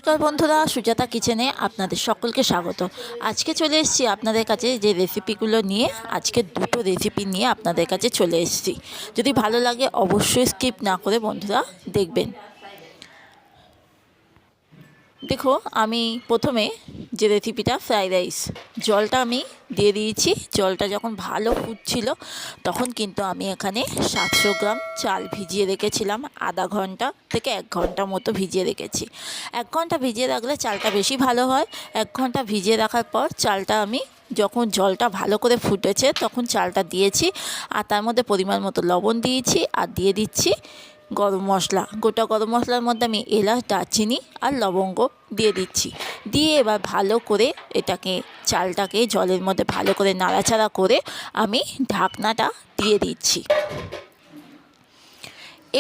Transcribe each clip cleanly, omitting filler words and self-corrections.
নমস্কার বন্ধুরা, সুজাতা কিচেনে আপনাদের সকলকে স্বাগত। আজকে চলে এসেছি আপনাদের কাছে যে রেসিপিগুলো নিয়ে। আজকে দুটো রেসিপি নিয়ে আপনাদের কাছে চলে এসেছি। যদি ভালো লাগে অবশ্যই স্কিপ না করে বন্ধুরা দেখবেন। দেখো, আমি প্রথমে যে রেসিপিটা ফ্রাইড রাইস, জলটা আমি দিয়ে দিয়েছি। জলটা যখন ভালো ফুটছিল তখন কিন্তু আমি এখানে 700 গ্রাম চাল ভিজিয়ে রেখেছিলাম। আধা ঘন্টা থেকে 1 ঘন্টা মতো ভিজিয়ে রেখেছি। 1 ঘন্টা ভিজিয়ে রাখলে চালটা বেশি ভালো হয়। 1 ঘন্টা ভিজিয়ে রাখার পর চালটা আমি যখন জলটা ভালো করে ফুটেছে তখন চালটা দিয়েছি, আর তার মধ্যে পরিমাণ মতো লবণ দিয়েছি, আর দিয়ে দিচ্ছি গরম মশলা। গোটা গরম মশলার মধ্যে আমি এলাচ, দারচিনি আর লবঙ্গ দিয়ে দিচ্ছি। দিয়ে এবার ভালো করে এটাকে চালটাকে জলের মধ্যে ভালো করে নাড়াচাড়া করে আমি ঢাকনাটা দিয়ে দিচ্ছি।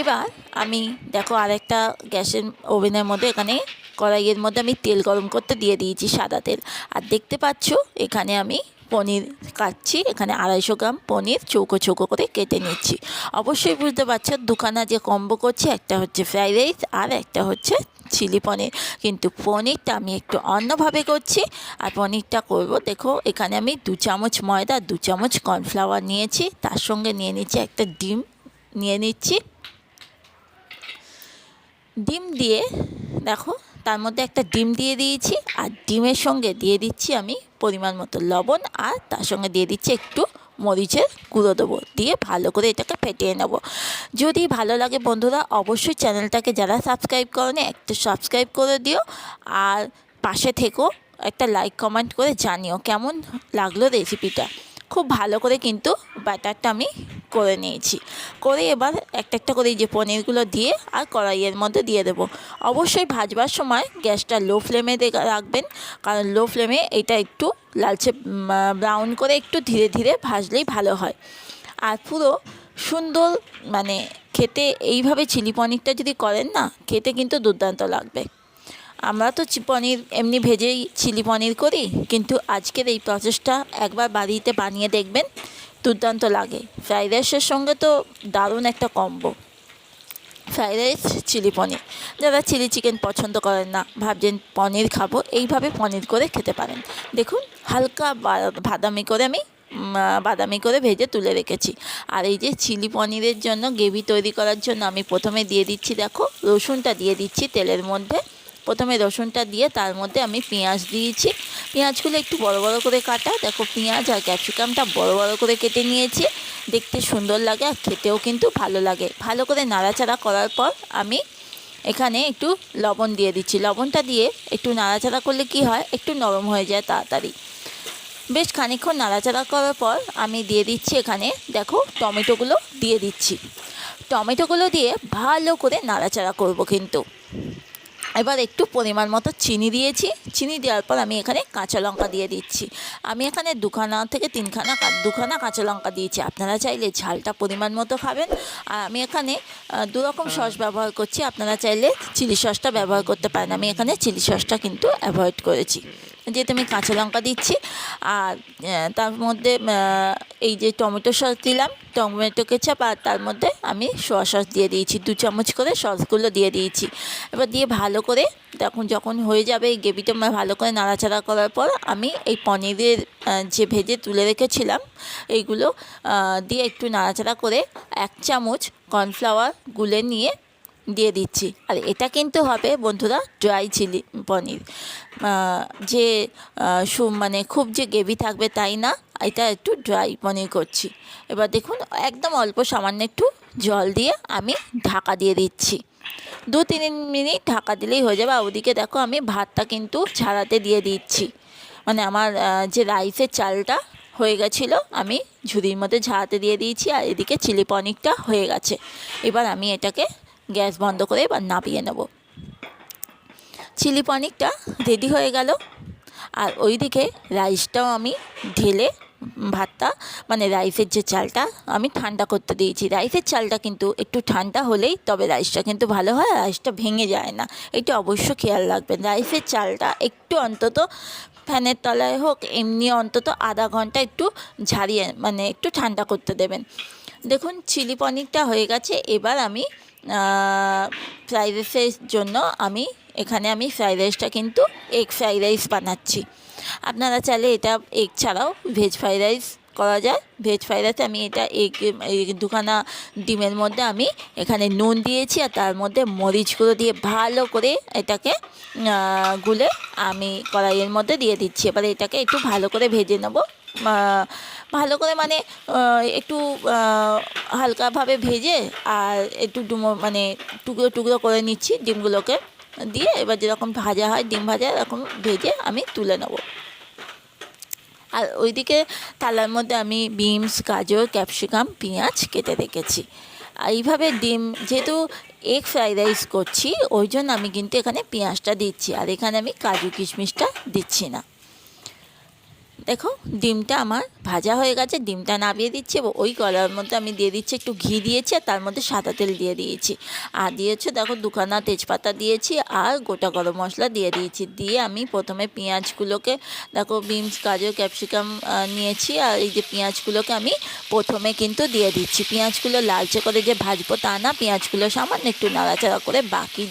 এবার আমি দেখো আরেকটা গ্যাসের ওভেনের মধ্যে এখানে কড়াইয়ের মধ্যে আমি তেল গরম করতে দিয়ে দিয়েছি, সাদা তেল। আর দেখতে পাচ্ছ এখানে আমি পনির কাটছি। এখানে 250 গ্রাম পনির চৌকো চৌকো করে কেটে নিচ্ছি। অবশ্যই বুঝতে পারছো দুখানা যে কম্বো করছি, একটা হচ্ছে ফ্রাইড রাইস আর একটা হচ্ছে চিলি পনির। কিন্তু পনিরটা আমি একটু অন্যভাবে করছি। আর পনিরটা করব, দেখো এখানে আমি 2 চামচ ময়দা, 2 চামচ কর্নফ্লাওয়ার নিয়েছি। তার সঙ্গে নিয়ে নিচ্ছি একটা ডিম নিয়ে নিচ্ছি। ডিম দিয়ে দেখো তার মধ্যে একটা ডিম দিয়ে দিয়েছি, আর ডিমের সঙ্গে দিয়ে দিচ্ছি আমি পরিমাণ মতো লবণ, আর তার সঙ্গে দিয়ে দিচ্ছি একটু মরিচের গুঁড়ো দেবো। দিয়ে ভালো করে এটাকে ফেটিয়ে নেব। যদি ভালো লাগে বন্ধুরা অবশ্যই চ্যানেলটাকে যারা সাবস্ক্রাইব করোনি একটু সাবস্ক্রাইব করে দিও, আর পাশে থেকেও একটা লাইক কমেন্ট করে জানিও কেমন লাগলো রেসিপিটা। খুব ভালো করে কিন্তু ব্যাটারটা আমি করে নিয়েছি। করে এবার একটা একটা করে যে পনিরগুলো দিয়ে আর কড়াইয়ের মধ্যে দিয়ে দেবো। অবশ্যই ভাজবার সময় গ্যাসটা লো ফ্লেমে রাখবেন, কারণ লো ফ্লেমে এটা একটু লালচে ব্রাউন করে একটু ধীরে ধীরে ভাজলেই ভালো হয়। আর পুরো সুন্দর মানে খেতে এইভাবে চিলি পনিরটা যদি করেন না, খেতে কিন্তু দুর্দান্ত লাগবে। আমরা তো পনির এমনি ভেজেই চিলি পনির করি, কিন্তু আজকের এই প্রসেসটা একবার বাড়িতে বানিয়ে দেখবেন, দুর্দান্ত লাগে। ফ্রাইড রাইসের সঙ্গে তো দারুণ একটা কম্বো। ফ্রাইড রাইস, চিলি পনির। যারা চিলি চিকেন পছন্দ করেন না, ভাবছেন পনির খাবো, এইভাবে পনির করে খেতে পারেন। দেখুন হালকা বাদামি করে ভেজে তুলে রেখেছি। আর এই যে চিলি পনিরের জন্য গ্রেভি তৈরি করার জন্য আমি প্রথমে দিয়ে দিচ্ছি, দেখো রসুনটা দিয়ে দিচ্ছি তেলের মধ্যে। প্রথমে রসুনটা দিয়ে তার মধ্যে আমি পেঁয়াজ দিয়েছি। পেঁয়াজগুলো একটু বড় বড় করে কাটা। দেখো পেঁয়াজ আর ক্যাপসিকামটা বড় বড় করে কেটে নিয়েছি। দেখতে সুন্দর লাগে আর খেতেও কিন্তু ভালো লাগে। ভালো করে নাড়াচাড়া করার পর আমি এখানে একটু লবণ দিয়ে দিচ্ছি। লবণটা দিয়ে একটু নাড়াচাড়া করলে কি হয়, একটু নরম হয়ে যায় তাড়াতাড়ি। বেশ খানিকক্ষণ নাড়াচাড়া করার পর আমি দিয়ে দিচ্ছি এখানে দেখো টমেটোগুলো দিয়ে দিচ্ছি। টমেটোগুলো দিয়ে ভালো করে নাড়াচাড়া করব কিন্তু। এবার একটু পরিমাণ মতো চিনি দিয়েছি। চিনি দেওয়ার পর আমি এখানে কাঁচা লঙ্কা দিয়ে দিচ্ছি। আমি এখানে 2খানা থেকে 3খানা কাঁচা লঙ্কা দিয়েছি। আপনারা চাইলে ঝালটা পরিমাণ মতো খাবেন। আর আমি এখানে 2 রকম সস ব্যবহার করছি। আপনারা চাইলে চিলি সসটা ব্যবহার করতে পারেন। আমি এখানে চিলি সসটা কিন্তু অ্যাভয়েড করেছি, যেহেতু আমি কাঁচা লঙ্কা দিচ্ছি। আর তার মধ্যে এই যে টমেটো সস দিলাম, টমেটো কেচাপ, আর তার মধ্যে আমি সোয়া সস দিয়ে দিয়েছি। 2 চামচ করে সসগুলো দিয়ে দিয়েছি। এবার দিয়ে ভালো করে যখন হয়ে যাবে এই গ্রেভিটা ভালো করে নাড়াচাড়া করার পর আমি এই পনিরের যে ভেজে তুলে রেখেছিলাম এইগুলো দিয়ে একটু নাড়াচাড়া করে 1 চামচ কর্নফ্লাওয়ার গুলে নিয়ে দিয়ে দিচ্ছি। আর এটা কিন্তু হবে বন্ধুরা ড্রাই চিলি পনির, যে মানে খুব যে গ্রেভি থাকবে তাই না, এটা একটু ড্রাই পনির করছি। এবার দেখুন একদম অল্প সামান্য একটু জল দিয়ে আমি ঢাকা দিয়ে দিচ্ছি। 2-3 মিনিট ঢাকা দিলেই হয়ে যাবে। আর ওদিকে দেখো আমি ভাতটা কিন্তু ঝাড়াতে দিয়ে দিচ্ছি। মানে আমার যে রাইসের চালটা হয়ে গেছিলো আমি ঝুড়ির মধ্যে ঝাড়াতে দিয়ে দিয়েছি। আর এদিকে চিলি পনিরটা হয়ে গেছে। এবার আমি এটাকে গ্যাস বন্ধ করে এবার নামিয়ে নেব। চিলি পনিরটা রেডি হয়ে গেল। আর ওইদিকে রাইসটাও আমি ঢেলে ভাতটা মানে রাইসের যে চালটা আমি ঠান্ডা করতে দিয়েছি। রাইসের চালটা কিন্তু একটু ঠান্ডা হলেই তবে রাইসটা কিন্তু ভালো হয়, রাইসটা ভেঙে যায় না। এটা অবশ্য খেয়াল রাখবেন। রাইসের চালটা একটু অন্তত ফ্যানের তলায় হোক এমনি অন্তত আধা ঘন্টা একটু ঝারিয়ে মানে একটু ঠান্ডা করতে দেবেন। দেখুন চিলি পনিরটা হয়ে গেছে। এবার আমি ফ্রাইড রাইসের জন্য আমি এখানে আমি ফ্রাইড রাইসটা কিন্তু এগ ফ্রাইড রাইস বানাচ্ছি। আপনারা চাইলে এটা এগ ছাড়াও ভেজ ফ্রাইড রাইস করা যায়। ভেজ ফ্রাইড রাইসে আমি এটা দুখানা ডিমের মধ্যে আমি এখানে নুন দিয়েছি, আর তার মধ্যে মরিচ গুঁড়ো দিয়ে ভালো করে এটাকে গুলে আমি কড়াইয়ের মধ্যে দিয়ে দিচ্ছি। এবারে এটাকে একটু ভালো করে ভেজে নেব, ভালো করে মানে একটু হালকাভাবে ভেজে, আর একটু মানে টুকরো টুকরো করে নিচ্ছি ডিমগুলোকে দিয়ে। এবার যেরকম ভাজা হয় ডিম ভাজা, এরকম ভেজে আমি তুলে নেব। আর ওইদিকে থালার মধ্যে আমি বিনস, গাজর, ক্যাপসিকাম, পেঁয়াজ কেটে রেখেছি। আর এইভাবে ডিম, যেহেতু এগ ফ্রাইড রাইস করছি ওই জন্য আমি কিন্তু এখানে পেঁয়াজটা দিচ্ছি, আর এখানে আমি কাজু কিশমিশটা দিচ্ছি না। দেখো ডিমটা আমার ভাজা হয়ে গেছে, ডিমটা নামিয়ে দিচ্ছি। ওই কড়াইয়ের মধ্যে আমি দিয়ে দিচ্ছি একটু ঘি দিয়েছি, আর তার মধ্যে সাদা তেল দিয়ে দিয়েছি। আর দিয়েছে দেখো দুখানা তেজপাতা দিয়েছি, আর গোটা গরম মশলা দিয়ে দিয়েছি। দিয়ে আমি প্রথমে পেঁয়াজগুলোকে, দেখো বিনস, গাজর, ক্যাপসিকাম নিয়েছি, আর এই যে পেঁয়াজগুলোকে আমি প্রথমে কিন্তু দিয়ে দিচ্ছি। পেঁয়াজগুলো লালচে করে যে ভাজবো তা না, পেঁয়াজগুলো সামান্য একটু নাড়াচাড়া করে বাকি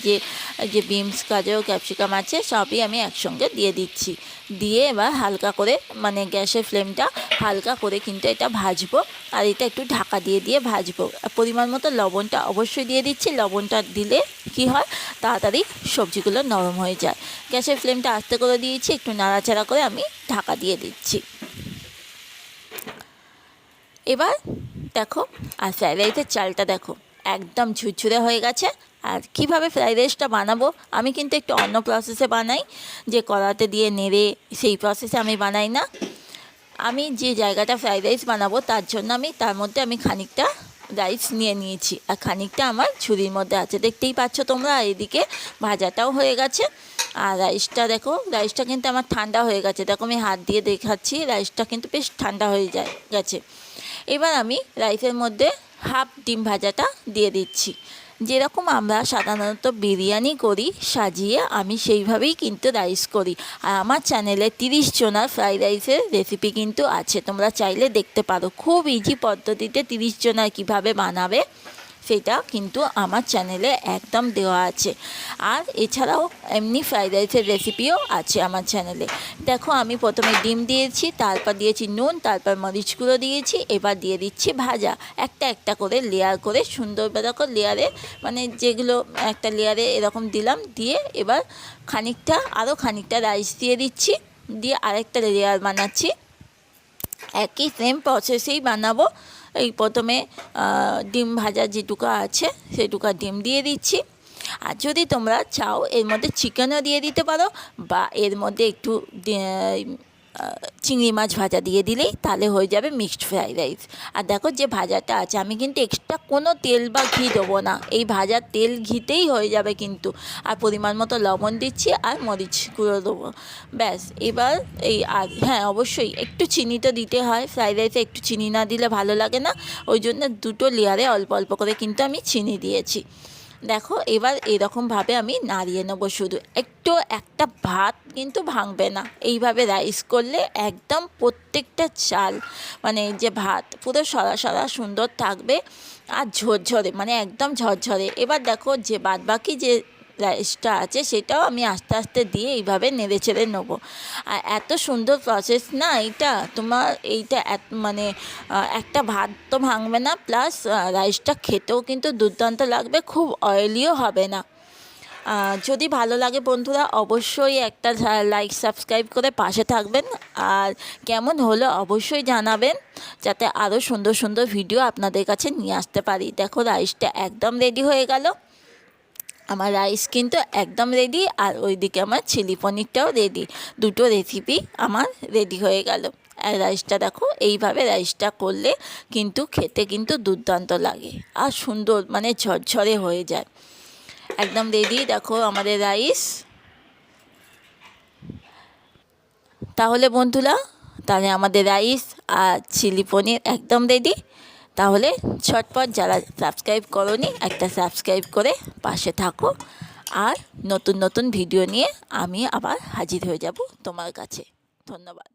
যে বিনস, গাজর, ক্যাপসিকাম আছে সবই আমি একসঙ্গে দিয়ে দিচ্ছি। দিয়ে এবার হালকা করে মানে গ্যাসের ফ্লেমটা হালকা করে কিন্তু এটা ভাজবো, আর এটা একটু ঢাকা দিয়ে দিয়ে ভাজবো। পরিমাণ মতো লবণটা অবশ্যই দিয়ে দিচ্ছি। লবণটা দিলে কি হয়, তাড়াতাড়ি সবজিগুলো নরম হয়ে যায়। গ্যাসের ফ্লেমটা আস্তে করে দিয়েছি, একটু নাড়াচাড়া করে আমি ঢাকা দিয়ে দিচ্ছি। এবার দেখো, আর ফ্রাইড রাইসের চালটা দেখো একদম ঝুরঝুরে হয়ে গেছে। আর কীভাবে ফ্রাইড রাইসটা বানাবো, আমি কিন্তু একটু অন্য প্রসেসে বানাই, যে কড়াতে দিয়ে নেড়ে সেই প্রসেসে আমি বানাই না। আমি যে জায়গাটা ফ্রাইড রাইস বানাবো তার জন্য তার মধ্যে আমি খানিকটা রাইস নিয়ে নিয়েছি, আর খানিকটা আমার ঝুড়ির মধ্যে আছে, দেখতেই পাচ্ছ তোমরা। এদিকে ভাজাটাও হয়ে গেছে, আর রাইসটা দেখো, রাইসটা কিন্তু আমার ঠান্ডা হয়ে গেছে। দেখো আমি হাত দিয়ে দেখাচ্ছি, রাইসটা কিন্তু বেশ ঠান্ডা হয়ে গেছে। এবার আমি রাইসের মধ্যে হাফ ডিম ভাজাটা দিয়ে দিচ্ছি। যেরকম আমরা সাধারণত বিরিয়ানি করি সাজিয়ে, আমি সেইভাবেই কিন্তু রাইস করি। আর আমার চ্যানেলে 30 জনার ফ্রাইড রাইসের রেসিপি কিন্তু আছে, তোমরা চাইলে দেখতে পারো। খুব ইজি পদ্ধতিতে 30 জনার কীভাবে বানাবে সেটা কিন্তু আমার চ্যানেলে একদম দেওয়া আছে। আর এছাড়াও এমনি ফ্রাইড রাইসের রেসিপিও আছে আমার চ্যানেলে। দেখো আমি প্রথমে ডিম দিয়েছি, তারপর দিয়েছি নুন, তারপর মরিচ গুঁড়ো দিয়েছি, এবার দিয়ে দিচ্ছি ভাজা। একটা একটা করে লেয়ার করে সুন্দর দেখো লেয়ারে, মানে যেগুলো একটা লেয়ারে এরকম দিলাম, দিয়ে এবার আরও খানিকটা রাইস দিয়ে দিচ্ছি, দিয়ে আরেকটা লেয়ার বানাচ্ছি। একই সেম প্রসেসেই বানাবো। এই প্রথমে ডিম ভাজা যেটুকু আছে সেটুকু ডিম দিয়ে দিচ্ছি। আর যদি তোমরা চাও এর মধ্যে চিকেনও দিয়ে দিতে পারো, বা এর মধ্যে একটু চিংড়ি মাছ ভাজা দিয়ে দিলেই তাহলে হয়ে যাবে মিক্সড ফ্রাইড রাইস। আর দেখো যে ভাজাটা আছে, আমি কিন্তু এক্সট্রা কোনো তেল বা ঘি দেবো না, এই ভাজার তেল ঘিতেই হয়ে যাবে কিন্তু। আর পরিমাণ মতো লবণ দিচ্ছি, আর মরিচ গুঁড়ো দেবো, ব্যাস। এবার আর হ্যাঁ, অবশ্যই একটু চিনি তো দিতে হয়, ফ্রাইড রাইসে একটু চিনি না দিলে ভালো লাগে না, ওই জন্য দুটো লেয়ারে অল্প অল্প করে কিন্তু আমি চিনি দিয়েছি। দেখো এবার এরকমভাবে আমি নাড়িয়ে নেবো, শুধু একটা ভাত কিন্তু ভাঙবে না। এইভাবে রাইস করলে একদম প্রত্যেকটা চাল, মানে যে ভাত পুরো সরা সরা সুন্দর থাকবে, আর ঝরঝরে, মানে একদম ঝরঝরে। এবার দেখো যে বাদবাকি যে রাইসটা আছে সেটাও আমি আস্তে আস্তে দিয়ে এইভাবে নেড়ে চেড়ে নেবো। আর এত সুন্দর প্রসেস না এইটা, তোমার এইটা মানে একটা ভাত তো ভাঙবে না, প্লাস রাইসটা খেতেও কিন্তু দুর্দান্ত লাগবে, খুব অয়েলিও হবে না। যদি ভালো লাগে বন্ধুরা, অবশ্যই একটা লাইক সাবস্ক্রাইব করে পাশে থাকবেন, আর কেমন হলো অবশ্যই জানাবেন, যাতে আরও সুন্দর সুন্দর ভিডিও আপনাদের কাছে নিয়ে আসতে পারি। দেখো রাইসটা একদম রেডি হয়ে গেল, আমার রাইস কিন্তু একদম রেডি, আর ওইদিকে আমার চিলি পনিরটাও রেডি। দুটো রেসিপি আমার রেডি হয়ে গেল। আর রাইসটা দেখো, এইভাবে রাইসটা করলে কিন্তু খেতে কিন্তু দুর্দান্ত লাগে, আর সুন্দর মানে ঝরঝরে হয়ে যায়। একদম রেডি দেখো আমাদের রাইস। তাহলে বন্ধুরা, তাহলে আমাদের রাইস আর চিলি পনির একদম রেডি। তাহলে ঝটপট যারা সাবস্ক্রাইব করোনি, একটা সাবস্ক্রাইব করে পাশে থাকো, আর নতুন নতুন ভিডিও নিয়ে আমি আবার হাজির হয়ে যাব তোমার কাছে। ধন্যবাদ।